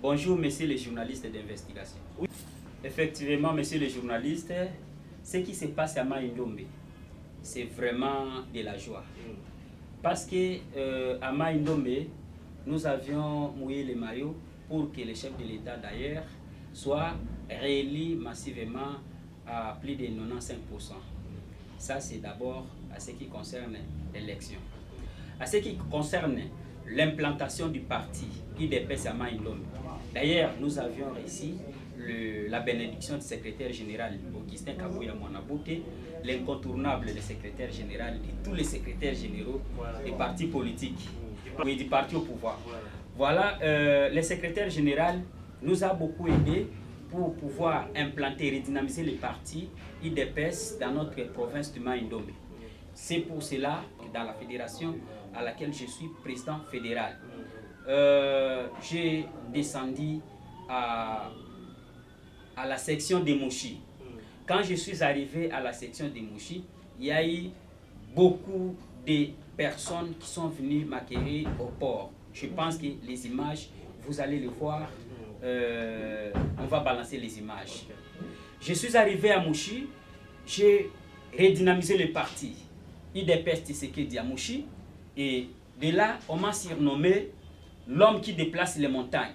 Bonjour, messieurs les journalistes d'investigation. Oui, effectivement, messieurs les journalistes, ce qui se passe à Maïndombe, c'est vraiment de la joie. Parce que à Maïndombe, nous avions mouillé les maillots pour que le chef de l'État, d'ailleurs, soit réélu massivement à plus de 95%. Ça, c'est d'abord à ce qui concerne l'élection. À ce qui concerne l'implantation du parti IDPS à Maïndombe. D'ailleurs, nous avions réussi la bénédiction du secrétaire général Augustin Kabouya Mwanabouté, l'incontournable le secrétaire général de tous les secrétaires généraux des partis politiques, oui, du parti au pouvoir. Voilà, le secrétaire général nous a beaucoup aidé pour pouvoir implanter et redynamiser les partis IDPS dans notre province de Maïndombe. C'est pour cela que dans la fédération à laquelle je suis président fédéral, j'ai descendu à la section de Mouchi. Quand je suis arrivé à la section de Mouchi, il y a eu beaucoup de personnes qui sont venues m'accueillir au port. Je pense que les images, vous allez les voir, on va balancer les images. Je suis arrivé à Mouchi, j'ai redynamisé le parti IDPS Tshisekedi à Mouchi, et de là, on m'a surnommé l'homme qui déplace les montagnes.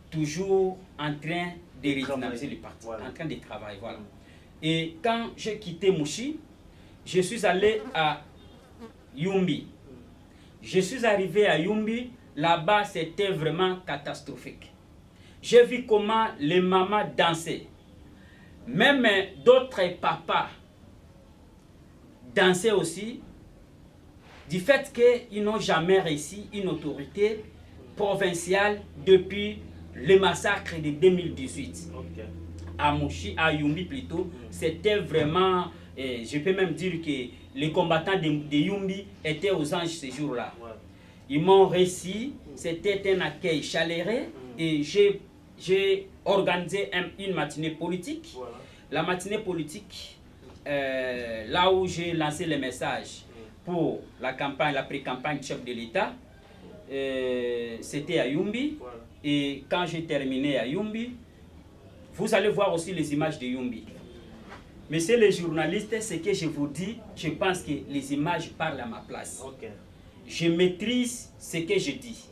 Toujours en train de redynamiser le parti, en train de travailler. Voilà. Et quand j'ai quitté Mouchi, je suis allé à Yumbi. Je suis arrivé à Yumbi, là-bas c'était vraiment catastrophique. J'ai vu comment les mamans dansaient. Même d'autres papas dansaient aussi, du fait qu'ils n'ont jamais réussi une autorité provinciale depuis le massacre de 2018. À Mouchi, à Yumbi plutôt, c'était vraiment, je peux même dire que les combattants de Yumbi étaient aux anges ce jour-là. Ils m'ont réussi, c'était un accueil chaleureux, et j'ai organisé une matinée politique. La matinée politique, là où j'ai lancé les messages pour la campagne, la pré-campagne chef de l'État, c'était à Yumbi. Et quand j'ai terminé à Yumbi, vous allez voir aussi les images de Yumbi. Messieurs les journalistes, ce que je vous dis, je pense que les images parlent à ma place. Je maîtrise ce que je dis.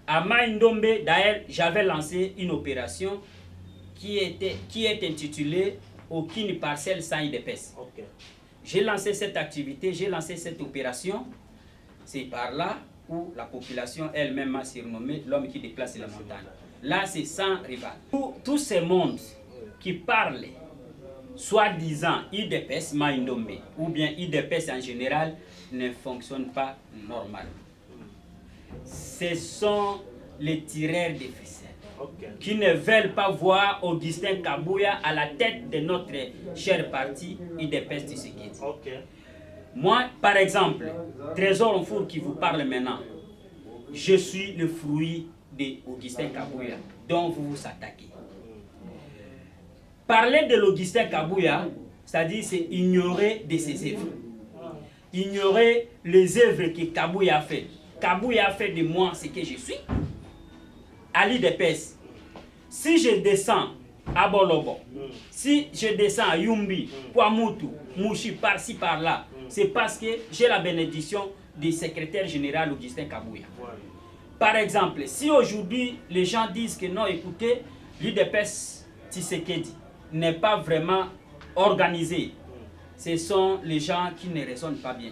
À Maïndombe, d'ailleurs, j'avais lancé une opération qui est intitulée « Aucune parcelle sans IDPS ». J'ai lancé cette activité, j'ai lancé cette opération. C'est par là où la population elle-même m'a surnommé l'homme qui déplace la montagne. Là, c'est sans rival. Tous ces mondes qui parlent, soi-disant IDPS Maïndombe, ou bien IDPS en général, ne fonctionnent pas normalement. Ce sont les tireurs de ficelles qui ne veulent pas voir Augustin Kabouya à la tête de notre cher parti IDPS Tshisekedi. Moi, par exemple, Trésor Nfour qui vous parle maintenant, je suis le fruit d'Augustin Kabouya, dont vous vous attaquez. Parler de l'Augustin Kabouya, c'est-à-dire c'est ignorer de ses œuvres. Ignorer les œuvres que Kabouya a fait. Kabouya a fait de moi ce que je suis, à l'IDPS. Si je descends à Bolobo, si je descends à Yumbi, Kwamutu, Mouchi, par-ci, par-là, c'est parce que j'ai la bénédiction du secrétaire général Augustin Kabouya. Par exemple, si aujourd'hui les gens disent que non, écoutez, l'IDPS Tshisekedi n'est pas vraiment organisé, ce sont les gens qui ne raisonnent pas bien.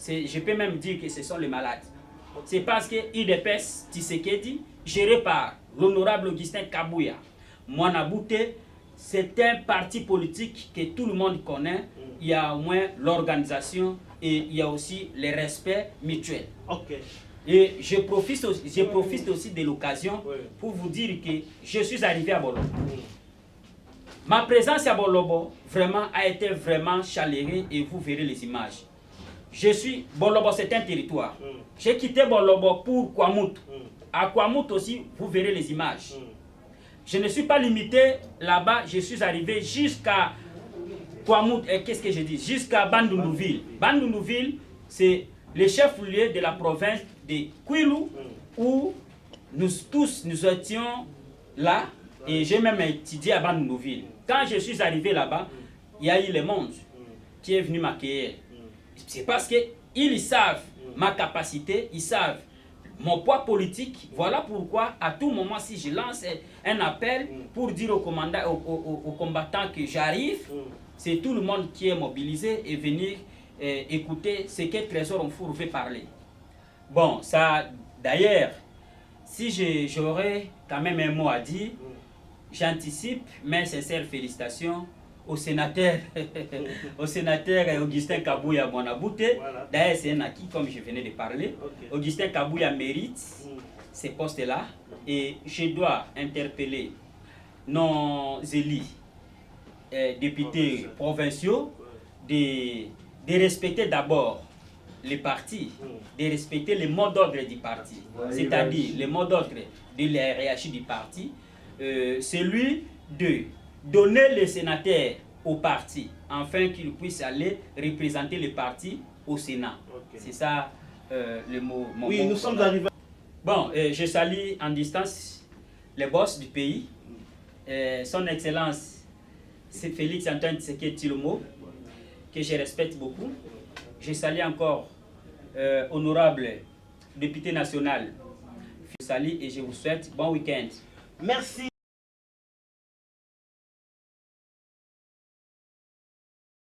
Je peux même dire que ce sont les malades. C'est parce que l'IDPS Tshisekedi, géré par l'honorable Augustin Kabouya Mwanabouté, c'est un parti politique que tout le monde connaît. Il y a au moins l'organisation et il y a aussi le respect mutuel. Et je profite aussi de l'occasion pour vous dire que je suis arrivé à Bolobo. Ma présence à Bolobo vraiment a été vraiment chaleureuse et vous verrez les images. Bolobo, c'est un territoire. J'ai quitté Bolobo pour Kwamutu. À Kwamutu aussi, vous verrez les images. Je ne suis pas limité là-bas, je suis arrivé jusqu'à Kwamutu, qu'est-ce que je dis? Jusqu'à Bandundouville. Bandundouville, c'est le chef-lieu de la province de Kwilu, où nous tous, nous étions là, et j'ai même étudié à Bandunuville. Quand je suis arrivé là-bas, il y a eu le monde qui est venu m'accueillir. C'est parce qu'ils savent ma capacité, ils savent mon poids politique. Voilà pourquoi, à tout moment, si je lance un appel pour dire aux combattants que j'arrive, c'est tout le monde qui est mobilisé et venir écouter ce que Trésor Mfuru veut parler. Bon, ça, d'ailleurs, si j'aurais quand même un mot à dire, j'anticipe mes sincères félicitations au sénateur, au sénateur Augustin Kabouya Mwanabute. Voilà. D'ailleurs, c'est un acquis, comme je venais de parler. Okay. Augustin Kabouya mérite ces postes-là. Et je dois interpeller nos élus, députés provinciaux, de respecter d'abord les partis, de respecter le mot d'ordre du parti, c'est-à-dire le mot d'ordre de la hiérarchie du parti, celui de donner les sénateurs au parti, afin qu'ils puissent aller représenter le parti au Sénat. Okay. C'est ça le mot. Oui, nous sommes arrivés. Bon, je salue en distance les boss du pays, son Excellence, c'est Félix Antoine Tshisekedi Tshilombo, que je respecte beaucoup. Je salue encore honorable député national. Je salue et je vous souhaite bon week-end. Merci.